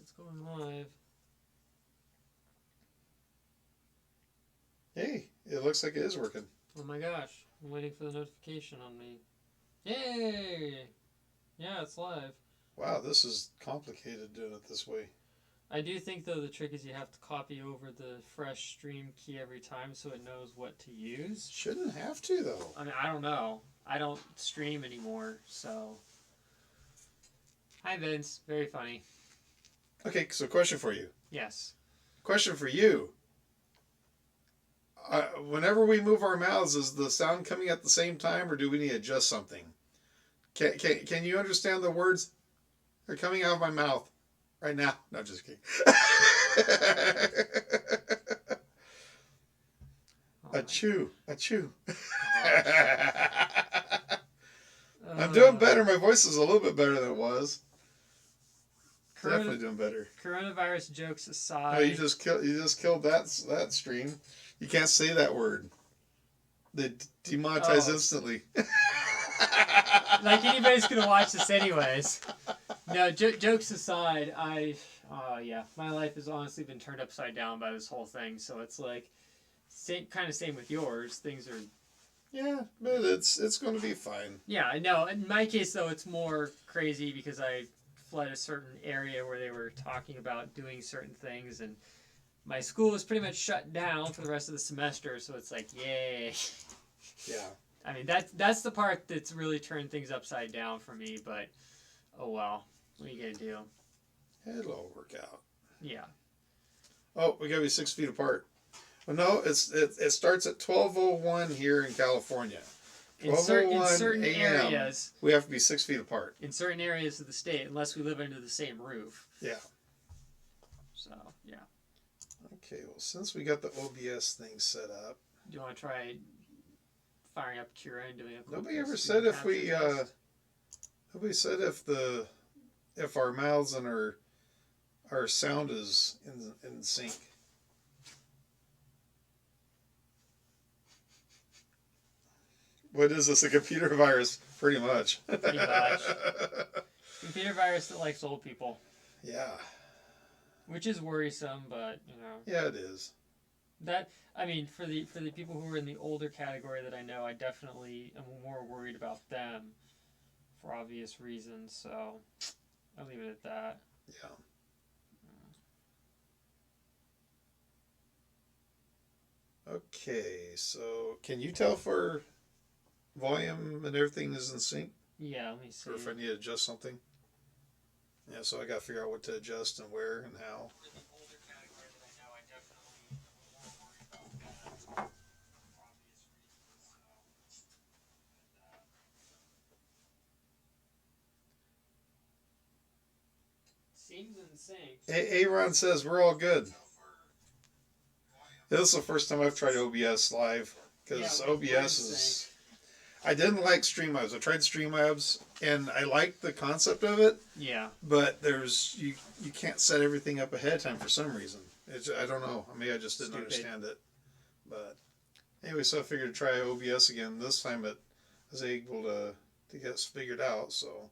it's going live. Hey, it looks like it is working. Oh my gosh. I'm waiting for the notification on me. Yay! Yeah, it's live. Wow, this is complicated doing it this way. I do think, though, the trick is you have to copy over the fresh stream key every time so it knows what to use. Shouldn't have to, though. I mean, I don't know. I don't stream anymore, so... Hi, Vince. Very funny. Okay, so question for you. Yes. Question for you. Whenever we move our mouths, is the sound coming at the same time, or do we need to adjust something? Can you understand the words that are coming out of my mouth right now? No, just kidding. Achoo, achoo. I'm doing better. My voice is a little bit better than it was. Definitely doing better. Coronavirus jokes aside. No, you just killed that stream. You can't say that word. They demonetize instantly. Like anybody's gonna watch this anyways. No, jokes aside, my life has honestly been turned upside down by this whole thing. So it's like, same with yours. Things are. Yeah, but it's going to be fine. Yeah, I know. In my case, though, it's more crazy because I fled a certain area where they were talking about doing certain things, and my school was pretty much shut down for the rest of the semester. So it's like, yay. Yeah. I mean, that's the part that's really turned things upside down for me, but oh well. What are you going to do? It'll all work out. Yeah. Oh, we got to be 6 feet apart. Well, no, it starts at 12:01 here in California. In certain areas. We have to be 6 feet apart. In certain areas of the state, unless we live under the same roof. Yeah. So, yeah. Okay, well, since we got the OBS thing set up. Do you want to try firing up Cura and doing a quick Nobody ever said if we nobody said if our mouths and our sound is in sync. What is this, a computer virus? Pretty much. Pretty much. Computer virus that likes old people. Yeah. Which is worrisome, but you know. Yeah, it is. I mean, for the people who are in the older category that I know, I definitely am more worried about them for obvious reasons. So I'll leave it at that. Yeah. Okay, so can you tell if our volume and everything is in sync? Yeah, let me see. Or if I need to adjust something? Yeah, so I got to figure out what to adjust and where and how. Seems in sync. Aaron says we're all good. This is the first time I've tried OBS live because OBS is. I didn't like Streamlabs. I tried Streamlabs and I liked the concept of it. Yeah. But you can't set everything up ahead of time for some reason. I don't know. Maybe I just didn't understand it. But anyway, so I figured to try OBS again. This time I was able to get us figured out. So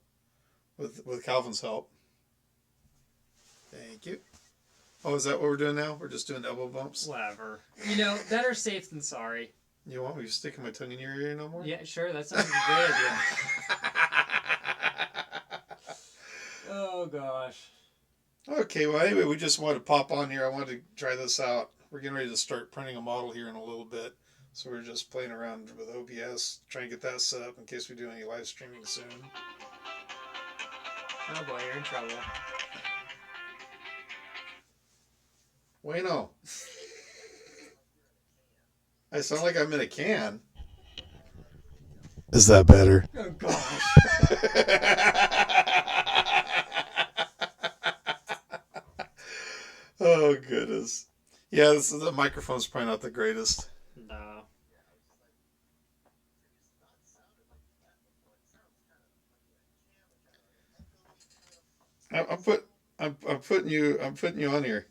with Calvin's help. Thank you. Oh, is that what we're doing now? We're just doing elbow bumps? Whatever. You know, better safe than sorry. You want me to stick my tongue in your ear no more? Yeah, sure. That sounds good. Yeah. Oh, gosh. Okay, well, anyway, we just wanted to pop on here. I wanted to try this out. We're getting ready to start printing a model here in a little bit. So we're just playing around with OBS, trying to get that set up in case we do any live streaming soon. Oh, boy, you're in trouble. Bueno. I sound like I'm in a can. Is that better? Oh, gosh. Oh, goodness. Yeah, the microphone's probably not the greatest. No. I'm putting you on here.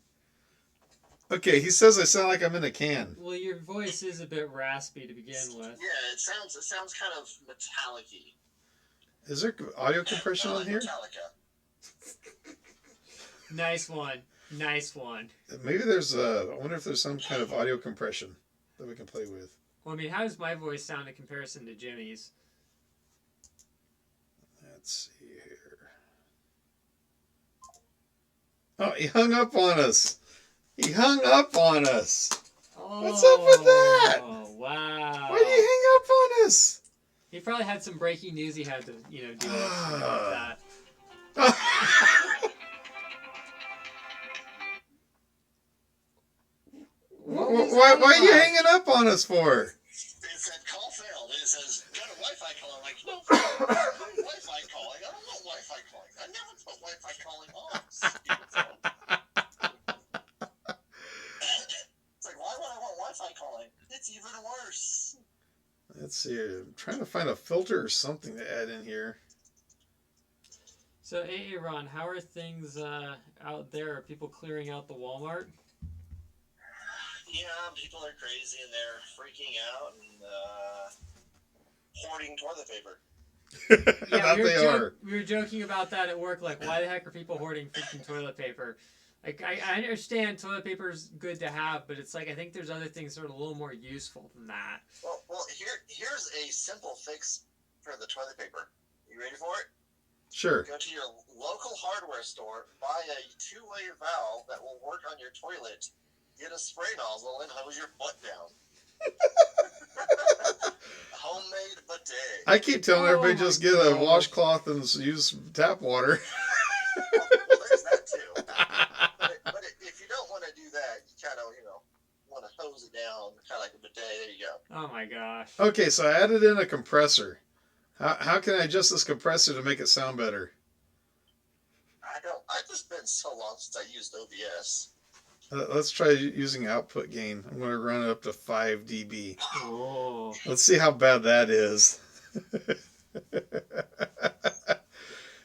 Okay, he says I sound like I'm in a can. Well, your voice is a bit raspy to begin with. Yeah, it sounds kind of metallic-y. Is there audio compression on here? Metallica. Nice one. Nice one. Maybe there's I wonder if there's some kind of audio compression that we can play with. Well, I mean, how does my voice sound in comparison to Jimmy's? Let's see here. Oh, he hung up on us. He hung up on us. Oh, What's up with that? Oh, wow. Why'd you hang up on us? He probably had some breaking news he had to, deal with that. Why are you hanging up on us for? It said call failed. It says go to Wi-Fi calling. I'm like, no, Wi-Fi calling. I don't want Wi-Fi calling. I never put Wi-Fi calling on. Stupid phone. It's like, why would I want Wi-Fi calling? It's even worse. Let's see. I'm trying to find a filter or something to add in here. So, hey, Ron, how are things out there? Are people clearing out the Walmart? Yeah, people are crazy and they're freaking out and hoarding toilet paper. Yeah, we were joking about that at work. Like, why the heck are people hoarding freaking toilet paper? Like, I understand toilet paper is good to have, but it's like I think there's other things that are a little more useful than that. Well, here's a simple fix for the toilet paper. You ready for it? Sure. Go to your local hardware store, buy a two-way valve that will work on your toilet. Get a spray nozzle and hose your butt down. Homemade bidet. I keep telling everybody just get a washcloth and use tap water. Well, there's that too. But if you don't want to do that, you kind of, want to hose it down, kind of like a bidet. There you go. Oh my gosh. Okay, so I added in a compressor. How can I adjust this compressor to make it sound better? I've just been so long since I used OBS. Let's try using output gain. I'm going to run it up to 5 dB. Oh. Let's see how bad that is.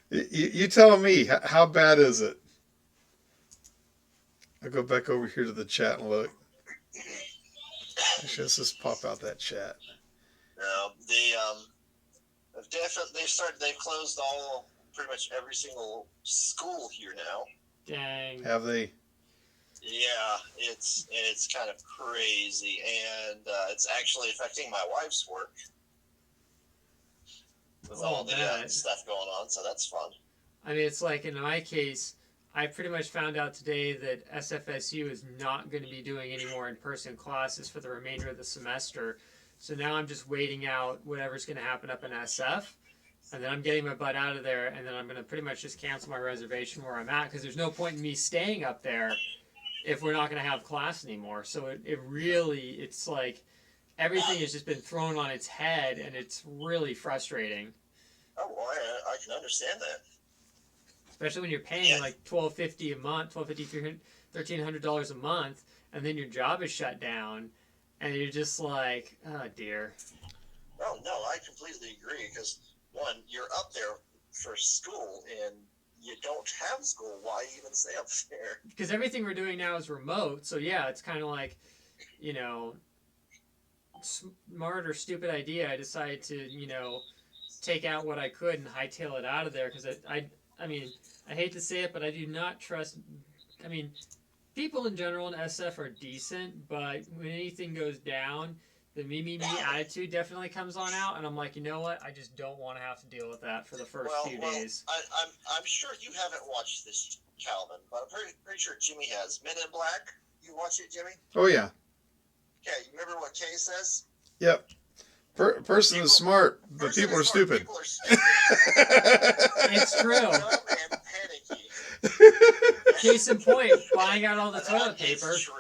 you tell me, how bad is it? I'll go back over here to the chat and look. Actually, let's just pop out that chat. No, they've closed pretty much every single school here now. Dang. Have they? Yeah, it's kind of crazy, and it's actually affecting my wife's work with all the stuff going on. So that's fun. I mean, it's like in my case, I pretty much found out today that SFSU is not going to be doing any more in-person classes for the remainder of the semester. So now I'm just waiting out whatever's going to happen up in SF. And then I'm getting my butt out of there, and then I'm going to pretty much just cancel my reservation where I'm at, because there's no point in me staying up there if we're not going to have class anymore. So it's like everything has just been thrown on its head, and it's really frustrating. Oh, well, I can understand that. Especially when you're paying like $1,250 a month, $1,300 a month, and then your job is shut down, and you're just like, oh dear. Oh, no, I completely agree, because one, you're up there for school, and you don't have school. Why even stay up there? Because everything we're doing now is remote, so yeah, it's kind of like, smart or stupid idea. I decided to, take out what I could and hightail it out of there, because I mean, I hate to say it, but I do not trust. I mean, people in general in SF are decent, but when anything goes down, the me attitude definitely comes on out, and I'm like, you know what? I just don't want to have to deal with that for the first few days. I'm sure you haven't watched this, Calvin, but I'm pretty sure Jimmy has. Men in Black. You watch it, Jimmy? Oh yeah. Okay, you remember what Kay says? Yep. Person is smart, but people are stupid. People are stupid. It's true. Dumb and panicky. Case in point, buying out all the toilet paper. It's true.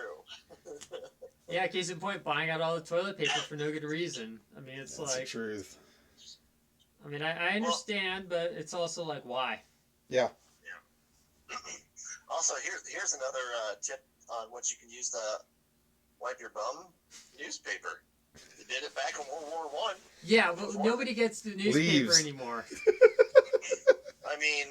Yeah, case in point, buying out all the toilet paper for no good reason. I mean, it's That's like... the truth. I mean, I understand, but it's also like, why? Yeah. Also, here's another tip on what you can use to wipe your bum. Newspaper. They did it back in World War I. Yeah, well, nobody gets the newspaper Leaves. anymore. I mean,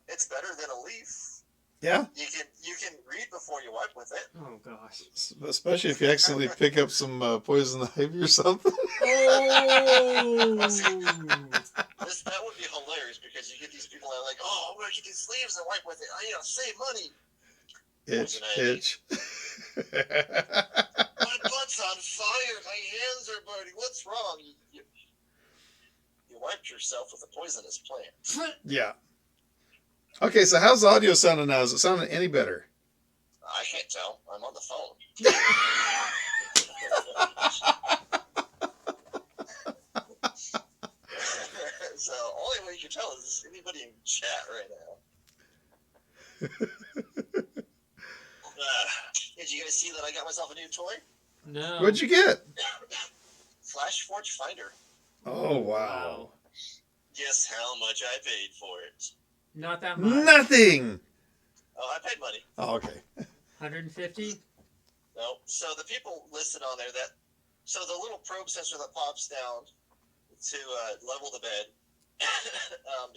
it's better than a leaf. Yeah, You can read before you wipe with it. Oh gosh. especially if you accidentally pick up some poison ivy or something. Oh. That would be hilarious because you get these people that are like, oh, I'm gonna get these sleeves and wipe with it. Save money. Itch, Poison ivy. itch. My butt's on fire. My hands are burning. What's wrong? You wiped yourself with a poisonous plant. Yeah. Okay, so how's the audio sounding now? Is it sounding any better? I can't tell. I'm on the phone. So only way you can tell is anybody in chat right now. Did you guys see that I got myself a new toy? No. What'd you get? Flash Forge Finder. Oh, wow. Guess how much I paid for it? Not that much. Nothing. Oh, I paid money. Oh, okay. 150. No. So the people listed on there so the little probe sensor that pops down to level the bed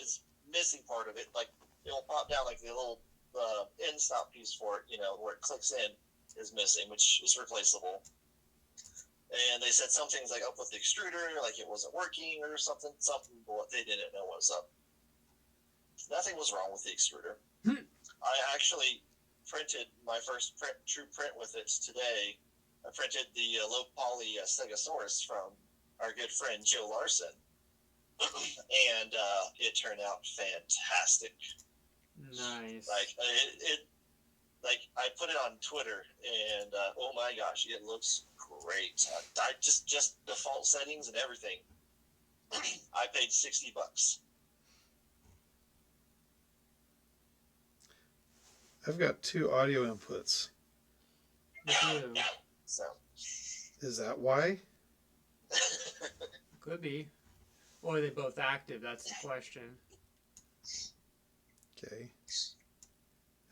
is missing part of it. Like it'll pop down like the little end stop piece for it, where it clicks in is missing, which is replaceable. And they said something's like up with the extruder, like it wasn't working or something, but they didn't know what was up. Nothing was wrong with the extruder. I actually printed my first true print with it today. I printed the low poly Stegosaurus from our good friend Joe Larson, and it turned out fantastic. Nice. Like I put it on Twitter, and oh my gosh, it looks great. I just default settings and everything. I paid $60. I've got 2 audio inputs. Me too. So. Is that why? Could be. Or are they both active? That's the question. Okay.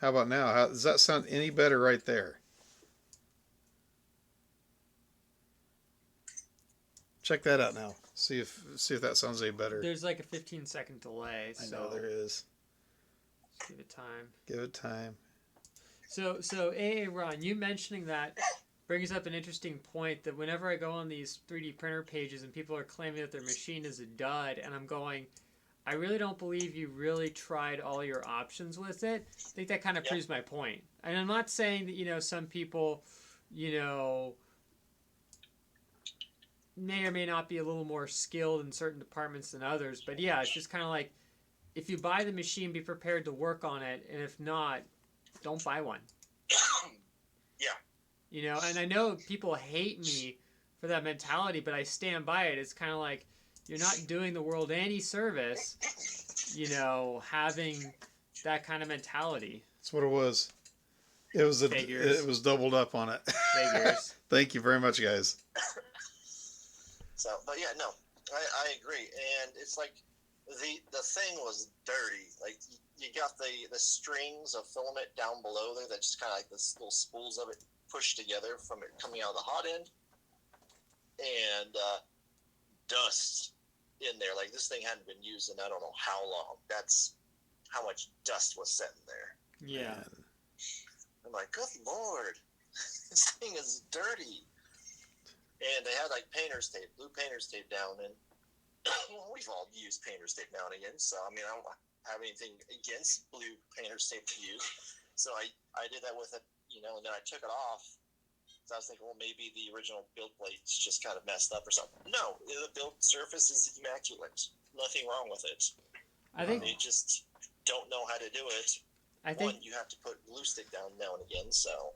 How about now? Does that sound any better right there? Check that out now. See if that sounds any better. There's like a 15-second delay. I So know there is. give it time. Give it time. So Ron, you mentioning that brings up an interesting point that whenever I go on these 3D printer pages and people are claiming that their machine is a dud, and I'm going, I really don't believe you really tried all your options with it. I think that kind of proves my point. And I'm not saying that, some people, may or may not be a little more skilled in certain departments than others. But yeah, it's just kind of like, if you buy the machine, be prepared to work on it. And if not, don't buy one. Yeah. And I know people hate me for that mentality, but I stand by it. It's kind of like, you're not doing the world any service, having that kind of mentality. That's what it was. It was Figures. It was doubled up on it. Figures. Thank you very much, guys. So, but yeah, no, I agree. And it's like the thing was dirty. Like you got the strings of filament down below there that just kind of like this little spools of it pushed together from it coming out of the hot end, and dust in there. Like this thing hadn't been used in I don't know how long. That's how much dust was sitting there. Yeah. I'm like, good Lord, this thing is dirty. And they had like painter's tape, blue painter's tape down, and we've all used painter's tape now and again. So I mean, I don't have anything against blue painter's tape to use. So I did that with it, and then I took it off. So I was thinking, well, maybe the original build plate's just kind of messed up or something. No, the build surface is immaculate. Nothing wrong with it. I think they just don't know how to do it. One, you have to put glue stick down now and again. So.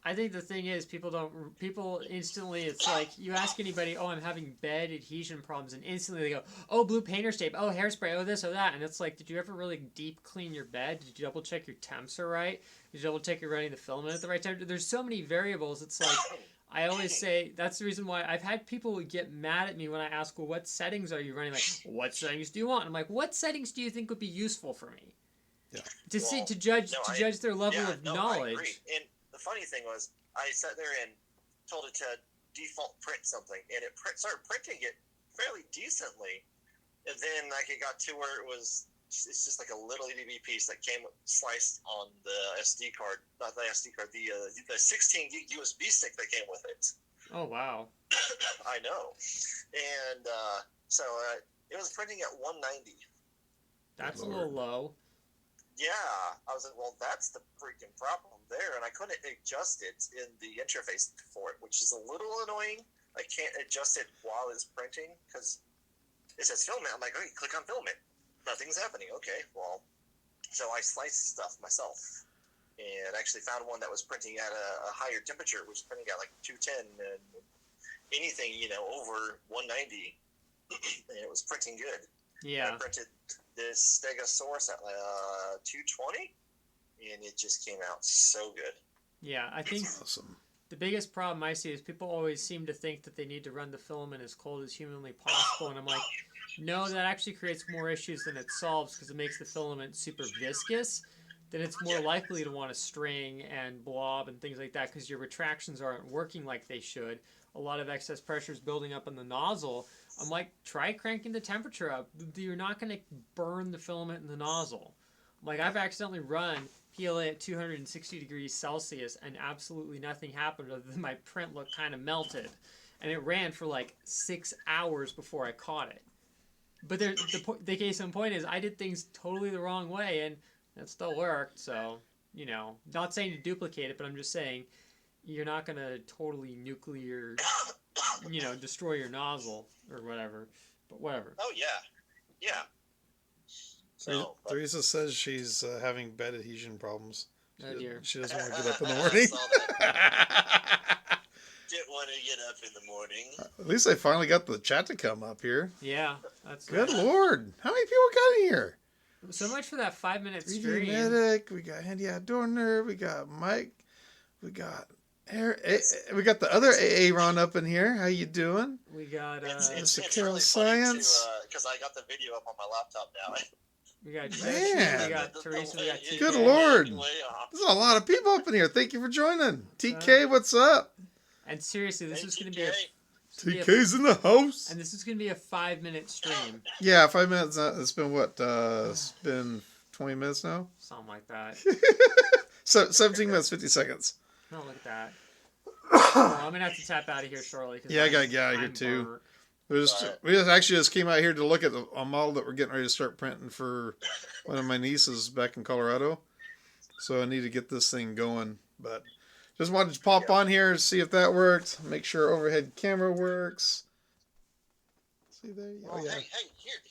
I think the thing is, people instantly, it's like, you ask anybody, oh, I'm having bed adhesion problems, and instantly they go, oh, blue painter's tape, oh, hairspray, oh, this or that, and it's like, did you ever really deep clean your bed? Did you double check your temps are right? Did you double check you're running the filament at the right time? There's so many variables. It's like, I always say, that's the reason why I've had people get mad at me when I ask, well, what settings are you running? Like, what settings do you want? I'm like, what settings do you think would be useful for me? Yeah. To judge their level of knowledge. I agree. And the funny thing was, I sat there and told it to default print something, and it started printing it fairly decently. And then, like, it got to where it was it's just like a little EDB piece that came sliced on the SD card, not the SD card, the 16 gig USB stick that came with it. Oh wow. I know, and so it was printing at 190. That's Lord. a little low. Yeah, I was like, well, that's the freaking problem there, and I couldn't adjust it in the interface for it, which is a little annoying. I can't adjust it while it's printing because it says filament. I'm like, okay, click on filament. Nothing's happening. Okay, well, so I sliced stuff myself and actually found one that was printing at a higher temperature, which was printing at like 210 and anything, over 190, and it was printing good. Yeah. I printed this Stegosaurus at 220, and it just came out so good. Yeah, I think Awesome. the biggest problem I see is people always seem to think that they need to run the filament as cold as humanly possible, and I'm like, no, that actually creates more issues than it solves because it makes the filament super viscous. Then it's more likely to want to string and blob and things like that because your retractions aren't working like they should. A lot of excess pressure is building up in the nozzle. I'm like, try cranking the temperature up. You're not going to burn the filament in the nozzle. Like, I've accidentally run PLA at 260 degrees Celsius and absolutely nothing happened other than my print looked kind of melted. And it ran for like 6 hours before I caught it. But the case in point is I did things totally the wrong way and it still worked. So, not saying to duplicate it, but I'm just saying you're not going to totally nuclear, destroy your nozzle or whatever. But whatever. Oh, yeah. Yeah. So, Teresa says she's having bed adhesion problems. Oh, dear. She doesn't want to get up in the morning. Didn't want to get up in the morning. At least I finally got the chat to come up here. Yeah. That's Good Lord. How many people got in here? So much for that 5-minute 3D stream. Medic, we got Handy Outdoor Nerd, we got Mike, we got we got the other AA Ron up in here. How you doing? We got It's Carol really Science. because I got the video up on my laptop now. we got Man. we got Teresa, we got TK. Good Lord. There's a lot of people up in here. Thank you for joining. TK, what's up? And seriously, this is going to be TK's in the house. and this is going to be a 5-minute stream. Yeah, 5 minutes. It's been what? It's been 20 minutes now? Something like that. So 17 minutes, 50 seconds. Oh, look at that. Well, I'm going to have to tap out of here shortly. Yeah, I got to get out of here too. burnt. We just actually just came out here to look at a model that we're getting ready to start printing for one of my nieces back in Colorado. So I need to get this thing going. But just wanted to pop on here and see if that worked. Make sure overhead camera works. See there? Well, Oh, yeah. hey,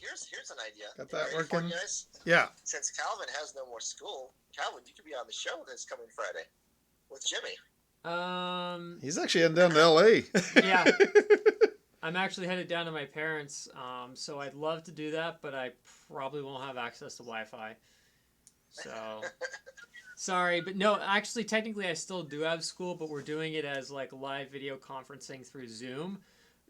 here's an idea. Got that Ready for it, working? guys? Yeah. Since Calvin has no more school, Calvin, you could be on the show this coming Friday with Jimmy. He's actually heading down to L.A. Yeah. I'm actually headed down to my parents', so I'd love to do that, but I probably won't have access to Wi-Fi. So, sorry, but no, actually, technically I still do have school, but we're doing it as like live video conferencing through Zoom.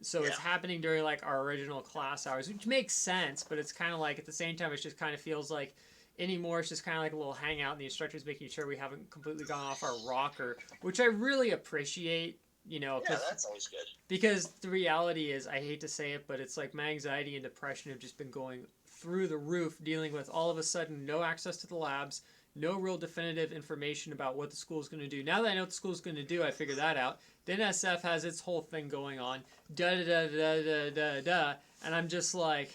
So it's happening during like our original class hours, which makes sense, but it's kind of like at the same time, it just kind of feels like anymore it's just kind of like a little hangout and the instructor's making sure we haven't completely gone off our rocker, which I really appreciate, Yeah, that's always good. because the reality is, I hate to say it, but it's like my anxiety and depression have just been going through the roof, dealing with all of a sudden no access to the labs, no real definitive information about what the school's going to do. Now that I know what the school's going to do, I figure that out. Then SF has its whole thing going on, and I'm just like,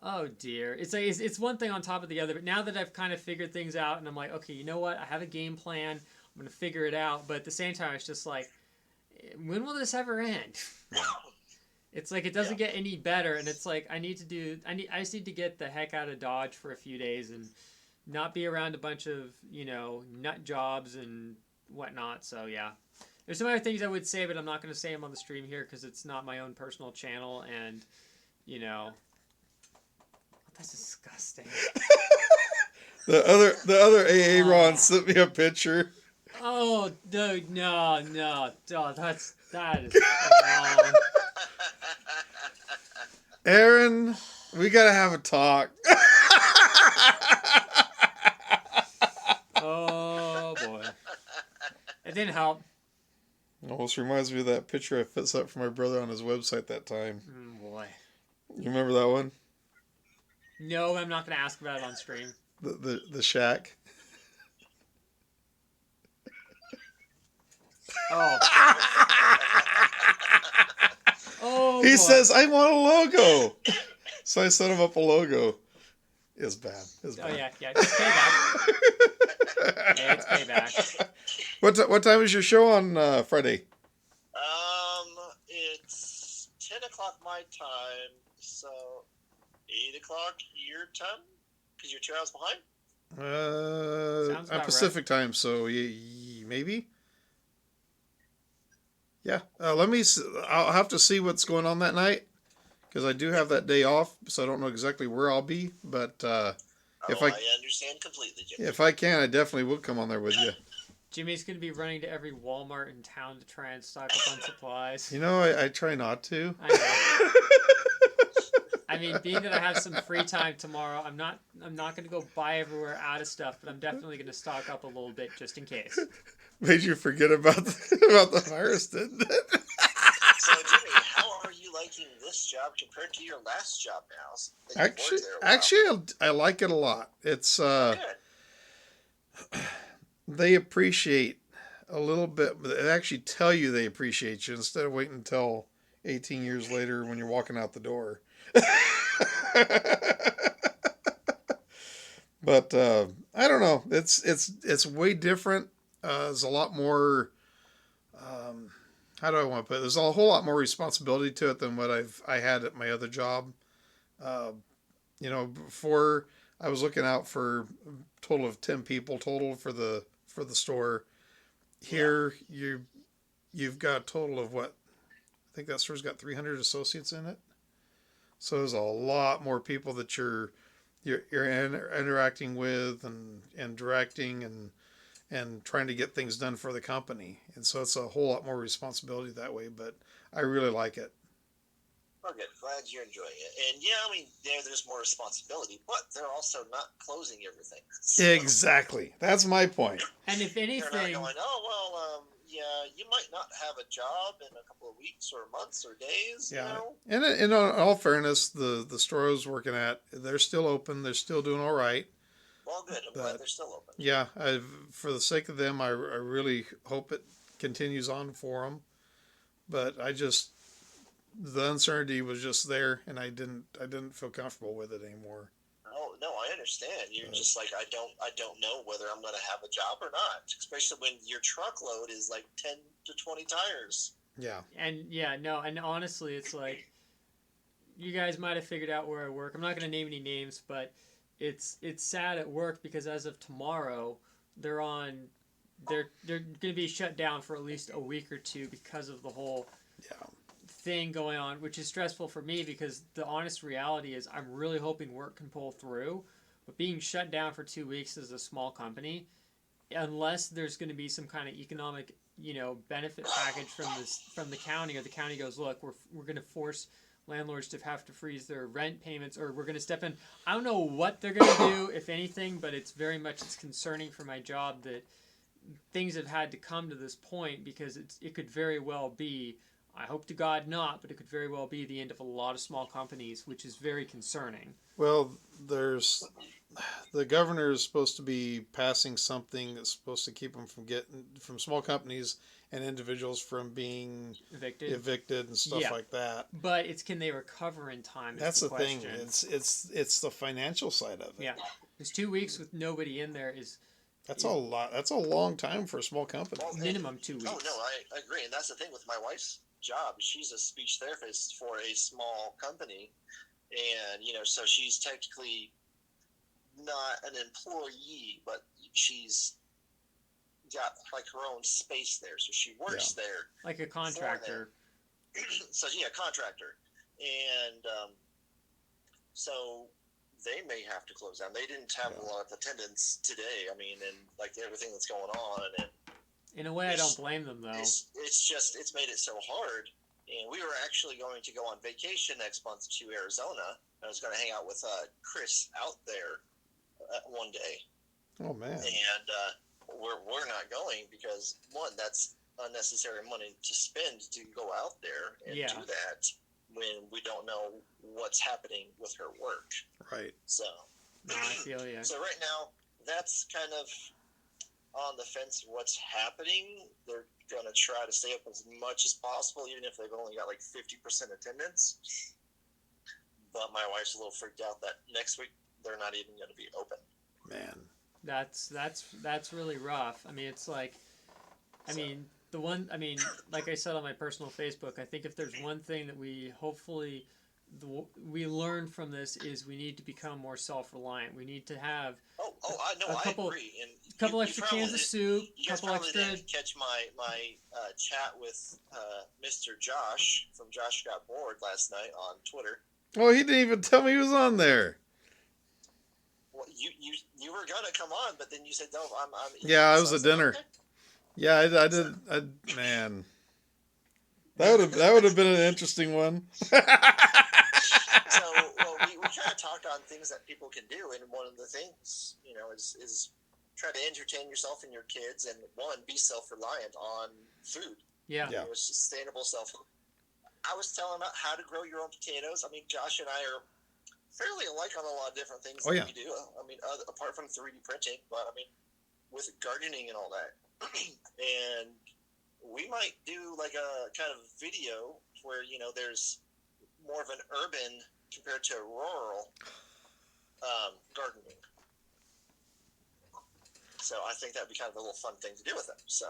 oh dear. It's like it's one thing on top of the other, but now that I've kind of figured things out, and I'm like, okay, you know what? I have a game plan. I'm going to figure it out. But at the same time, it's just like, when will this ever end? It's like it doesn't get any better, and it's like I just need to get the heck out of Dodge for a few days and not be around a bunch of nut jobs and whatnot. So yeah, there's some other things I would say, but I'm not going to say them on the stream here because it's not my own personal channel, and that's disgusting. The other AA Ron sent me a picture. Oh, dude, no, that is wrong. Aaron, we gotta have a talk. Oh boy, it didn't help. Almost reminds me of that picture I fixed up for my brother on his website that time. Boy, You remember that one? No, I'm not going to ask about it on stream. The shack. Oh. Oh, He boy. says, I want a logo. So I set him up a logo. It's bad. It's bad. Oh, yeah. It's payback. Yeah, it's payback. What time is your show on Friday? It's 10 o'clock my time, so 8 o'clock your time, because you're 2 hours behind. Sounds I'm about Pacific time, so maybe. Yeah. I'll have to see what's going on that night, because I do have that day off, so I don't know exactly where I'll be. But if I understand completely, Jimmy. if I can, I definitely will come on there with you. Jimmy's going to be running to every Walmart in town to try and stock up on supplies. You know, I try not to. I know. I mean, being that I have some free time tomorrow, I'm not going to go buy everywhere out of stuff, but I'm definitely going to stock up a little bit just in case. Made you forget about the virus, didn't it? So, Jimmy, how are you liking this job compared to your last job now? Actually, I like it a lot. It's Good. They appreciate a little bit. They actually tell you they appreciate you instead of waiting until 18 years later when you're walking out the door. But I don't know. It's way different. There's a lot more. How do I want to put it? There's a whole lot more responsibility to it than what I had at my other job. Before I was looking out for a total of 10 people total for the store. Here you've got a total of what? I think that store's got 300 associates in it. So there's a lot more people that you're interacting with and directing and trying to get things done for the company. And so it's a whole lot more responsibility that way, but I really like it. Well, good. Glad you're enjoying it. And yeah, I mean, there's more responsibility, but they're also not closing everything. So Exactly. That's my point. And if they're not anything, going, yeah, you might not have a job in a couple of weeks or months or days. Yeah. You know? And in all fairness, the store I was working at, they're still open. They're still doing all right. Well, good. I'm glad they're still open. Yeah, for the sake of them, I really hope it continues on for them. But the uncertainty was just there, and I didn't feel comfortable with it anymore. Oh no, I understand. You're just like I don't know whether I'm going to have a job or not, especially when your truckload is like 10 to 20 tires. Yeah. And honestly, it's like you guys might have figured out where I work. I'm not going to name any names, but it's sad at work because as of tomorrow, they're going to be shut down for at least a week or two because of the whole thing going on, which is stressful for me because the honest reality is I'm really hoping work can pull through, but being shut down for 2 weeks as a small company, unless there's going to be some kind of economic benefit package from the county, or the county goes, look, we're going to force landlords to have to freeze their rent payments, or we're going to step in. I don't know what they're going to do, if anything, but it's concerning for my job that things have had to come to this point because it could very well be, I hope to God not, but it could very well be the end of a lot of small companies, which is very concerning. Well, the governor is supposed to be passing something that's supposed to keep them from small companies and individuals from being evicted and stuff like that. But can they recover in time? That's the question. thing. It's the financial side of it. Yeah, because 2 weeks with nobody in there that's a lot. That's a long time for a small company. Well, minimum 2 weeks. Oh no, I agree, and that's the thing with my wife's job. She's a speech therapist for a small company, and so she's technically not an employee, but she's got like her own space there, so she works there like a contractor. So contractor, and so they may have to close down. They didn't have a lot of attendance today. I mean, and like everything that's going on, and in a way, I don't blame them though. It's made it so hard. And we were actually going to go on vacation next month to Arizona. I was going to hang out with Chris out there one day. Oh man! And we're not going because one, that's unnecessary money to spend to go out there and do that when we don't know what's happening with her work. Right. So, No, I feel you. so right now, that's kind of on the fence of what's happening. They're going to try to stay up as much as possible, even if they've only got like 50% attendance. But my wife's a little freaked out that next week they're not even going to be open. Man. That's really rough. I mean, it's like, I mean, like I said on my personal Facebook, I think if there's one thing that we hopefully we learn from this is we need to become more self-reliant. We need to have I agree. And couple extra cans of soup, you guys couple probably extra. didn't catch my chat with Mr. Josh from Josh Got Bored last night on Twitter. Oh, he didn't even tell me he was on there. Well, you were gonna come on, but then you said no. I'm Yeah, I was so at dinner. Okay. Yeah, I did. Man, that would have been an interesting one. So, well, we kind of talked on things that people can do, and one of the things, is try to entertain yourself and your kids, and be self-reliant on food. Yeah. Sustainable self. I was telling about how to grow your own potatoes. I mean, Josh and I are fairly alike on a lot of different things that we do. I mean, apart from 3D printing, but I mean, with gardening and all that. And we might do like a kind of video where, there's more of an urban compared to rural gardening. So I think that'd be kind of a little fun thing to do with them. So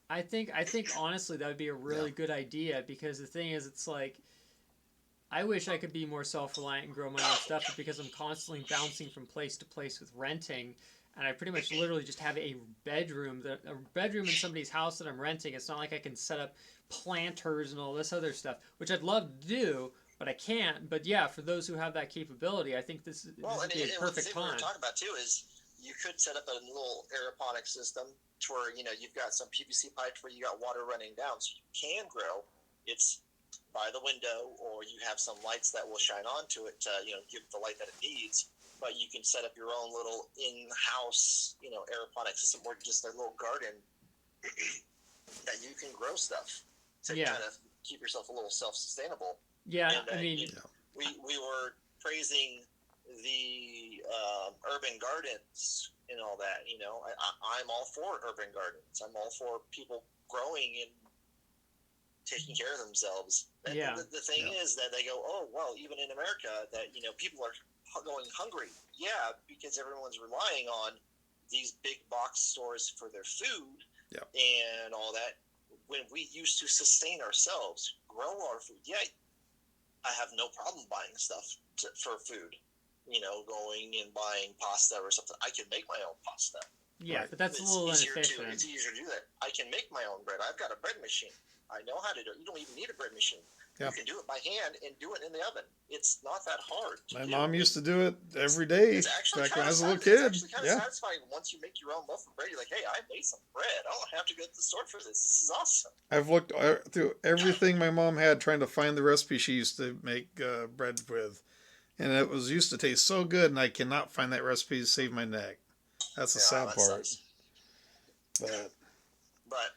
I think honestly that would be a really good idea, because the thing is, it's like, I wish I could be more self-reliant and grow my own stuff, but because I'm constantly bouncing from place to place with renting, and I pretty much literally just have a bedroom in somebody's house that I'm renting. It's not like I can set up planters and all this other stuff, which I'd love to do, but I can't. But yeah, for those who have that capability, I think this would be a perfect time. What we're talking about too is you could set up a little aeroponic system to where you've got some PVC pipes where you got water running down, so you can grow. It's by the window, or you have some lights that will shine onto it to give it the light that it needs. But you can set up your own little in-house aeroponic system, or just a little garden that you can grow stuff to kind of keep yourself a little self-sustainable. Yeah, and, I mean, we were praising the urban gardens and all that. I'm all for urban gardens. I'm all for people growing and taking care of themselves. The thing is that they go, oh, well, even in America, that people are going hungry. Yeah, because everyone's relying on these big box stores for their food and all that. When we used to sustain ourselves, grow our food. Yeah, I have no problem buying stuff for food. Going and buying pasta or something. I can make my own pasta. Yeah, but that's a little inefficient. It's easier to do that. I can make my own bread. I've got a bread machine. I know how to do it. You don't even need a bread machine. Yeah. You can do it by hand and do it in the oven. It's not that hard. My mom used to do it every day back when I was a little kid. It's actually kind of satisfying once you make your own loaf of bread. You're like, hey, I made some bread. I don't have to go to the store for this. This is awesome. I've looked through everything my mom had trying to find the recipe she used to make bread with. And it used to taste so good, and I cannot find that recipe to save my neck. That's the sad part. Sucks. But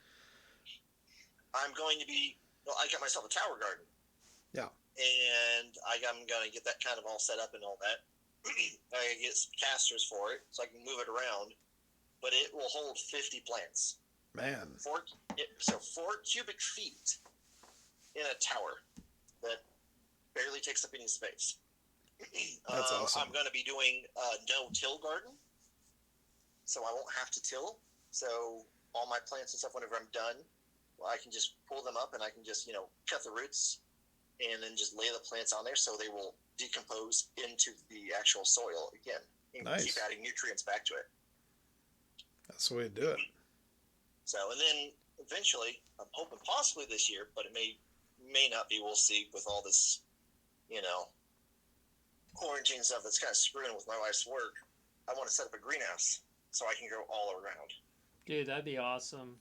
I'm going to be... Well, I got myself a tower garden. Yeah. And I'm going to get that kind of all set up and all that. I get some casters for it, so I can move it around. But it will hold 50 plants. Man. 4 cubic feet in a tower that barely takes up any space. That's awesome. I'm going to be doing a no-till garden, so I won't have to till. So all my plants and stuff, whenever I'm done, I can just pull them up and I can just, cut the roots and then just lay the plants on there so they will decompose into the actual soil again and keep adding nutrients back to it. That's the way to do it. So, and then eventually, I'm hoping possibly this year, but it may not be. We'll see with all this, quarantine stuff that's kind of screwing with my wife's work. I want to set up a greenhouse so I can grow all around. Dude, that'd be awesome.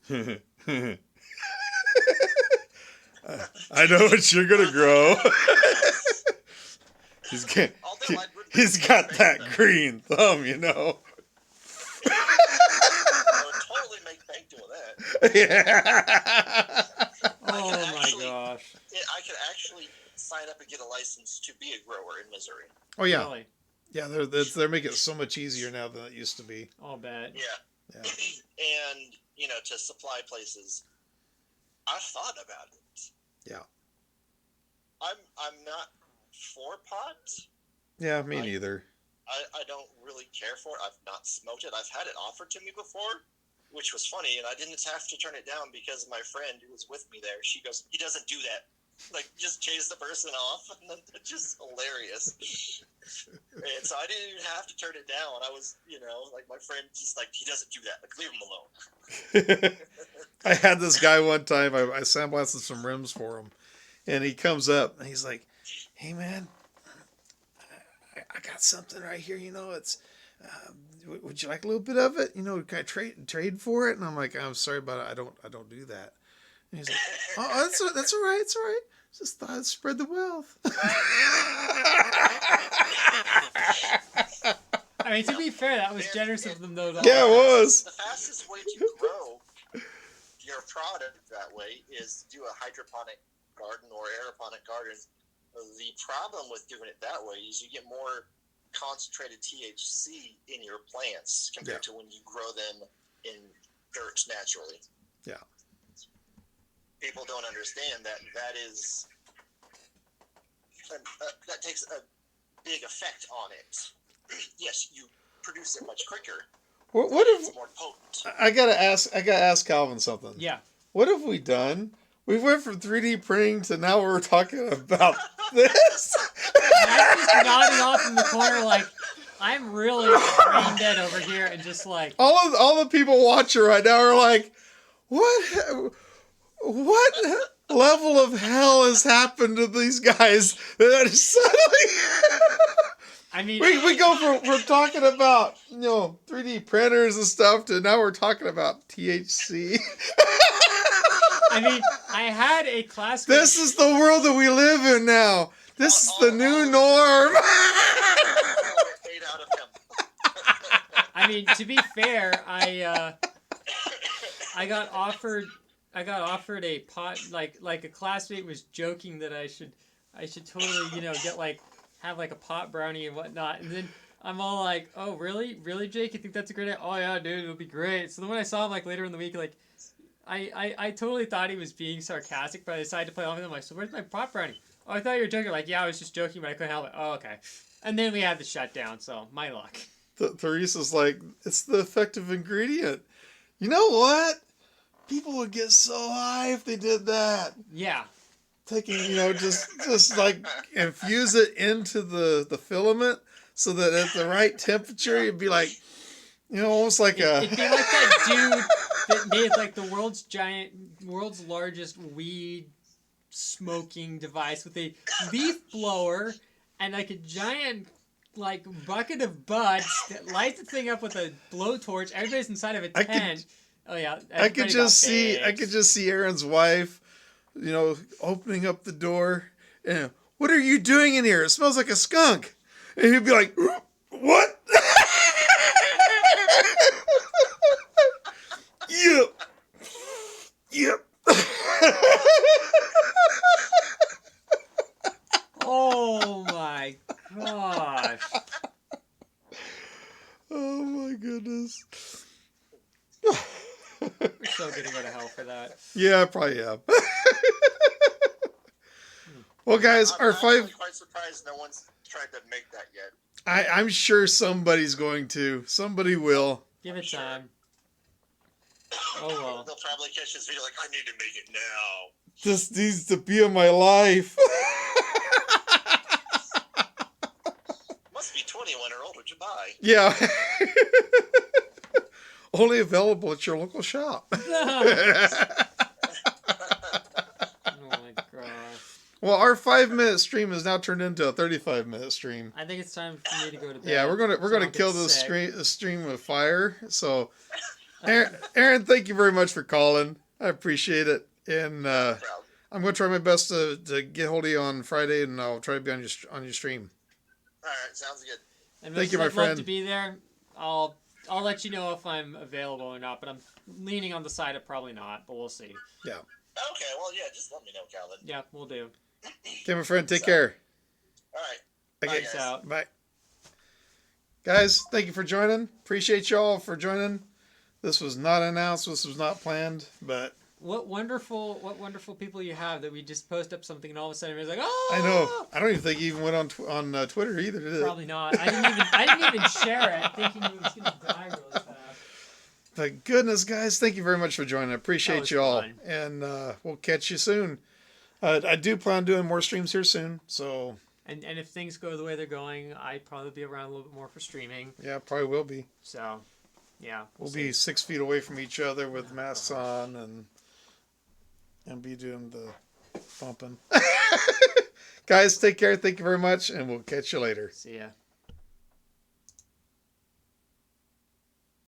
I know what you're gonna grow. He's got that green thumb, I would totally make bank doing that. Yeah. Oh my gosh. I could actually sign up and get a license to be a grower in Missouri. Oh yeah. Really? Yeah, they're making it so much easier now than it used to be. I'll bet. Yeah. Yeah. And, to supply places, I've thought about it. Yeah. I'm not for pot. Yeah, me neither. I don't really care for it. I've not smoked it. I've had it offered to me before, which was funny, and I didn't have to turn it down because my friend who was with me there, she goes, he doesn't do that. Like, just chase the person off. And it's just hilarious. And so I didn't even have to turn it down. I was, like my friend just like, he doesn't do that. Like, leave him alone. I had this guy one time, I sandblasted some rims for him, and he comes up and he's like, hey man, I got something right here, it's, would you like a little bit of it? Can I trade for it? And I'm like, I'm sorry, but I don't do that. And he's like, oh, that's all right. It's all right. Just thought I'd spread the wealth. I mean, to be fair, that was generous of them, though. Yeah, it was. The fastest way to grow your product that way is do a hydroponic garden or aeroponic garden. The problem with doing it that way is you get more concentrated THC in your plants compared to when you grow them in dirt naturally. Yeah. People don't understand that is that takes a big effect on it. Yes, you produce it much quicker. What if it's more potent? I gotta ask Calvin something. Yeah. What have we done? We went from 3D printing to now we're talking about this. I'm just nodding off in the corner like I'm really brain dead over here and just like all the people watching right now are like, what level of hell has happened to these guys that suddenly I mean we go from talking about 3D printers and stuff to now we're talking about THC. I mean, I had a classmate. This is the world that we live in now. This is the new norm. I mean, to be fair, I got offered a pot, like a classmate was joking that I should totally get have a pot brownie and whatnot, and then I'm all like, oh really Jake, you think that's a great idea? Oh yeah dude, it'll be great. So then when I saw him later in the week, I totally thought he was being sarcastic, but I decided to play along with him. So where's my pot brownie? Oh, I thought you were joking. Yeah, I was just joking, but I couldn't help it. Oh, okay. And then we had the shutdown, so my luck. Theresa's like, it's the effective ingredient. You know what? People would get so high if they did that. Yeah. Taking, just infuse it into the filament so that at the right temperature, it'd be like, almost like It'd be like that dude that made the world's largest weed smoking device with a leaf blower and a giant bucket of buds that lights the thing up with a blowtorch. Everybody's inside of a tent. I could just see Aaron's wife, opening up the door and, what are you doing in here? It smells like a skunk. And he'd be like, what? Yep. Oh my gosh. Oh my goodness. We're so gonna go to hell for that. Yeah, I probably am. Well, guys, I'm quite surprised no one's tried to make that yet. I'm sure somebody's going to. Somebody will. Give it time. Oh well. They'll probably catch this video I need to make it now. This needs to be in my life. Must be 21 or older to buy. Yeah. Only available at your local shop. Oh my gosh. Well, our 5-minute stream has now turned into a 35-minute stream. I think it's time for me to go to bed. Yeah, we're gonna kill this stream with fire. So, Aaron, thank you very much for calling. I appreciate it, and I'm gonna try my best to get hold of you on Friday, and I'll try to be on your stream. All right, sounds good. And thank you, my I'd friend. love to be there. I'll let you know if I'm available or not, but I'm leaning on the side of probably not, but we'll see. Yeah. Okay, well, yeah, just let me know, Calvin. Yeah, we'll do. Okay, my friend, take care. All right. Okay. Peace out. Bye. guys, thank you for joining. Appreciate y'all for joining. This was not announced. This was not planned, but What wonderful people you have that we just post up something and all of a sudden everybody's like, oh! I know. I don't even think he even went on Twitter either, did it? Probably not. I didn't even share it, thinking he was gonna die really fast. But goodness, guys, thank you very much for joining. I appreciate was you all, fun. and we'll catch you soon. I do plan on doing more streams here soon, so And if things go the way they're going, I'd probably be around a little bit more for streaming. yeah, probably will be. So, yeah, We'll be 6 feet away from each other with masks on and be doing the bumping. Guys, take care. Thank you very much, and we'll catch you later. see ya.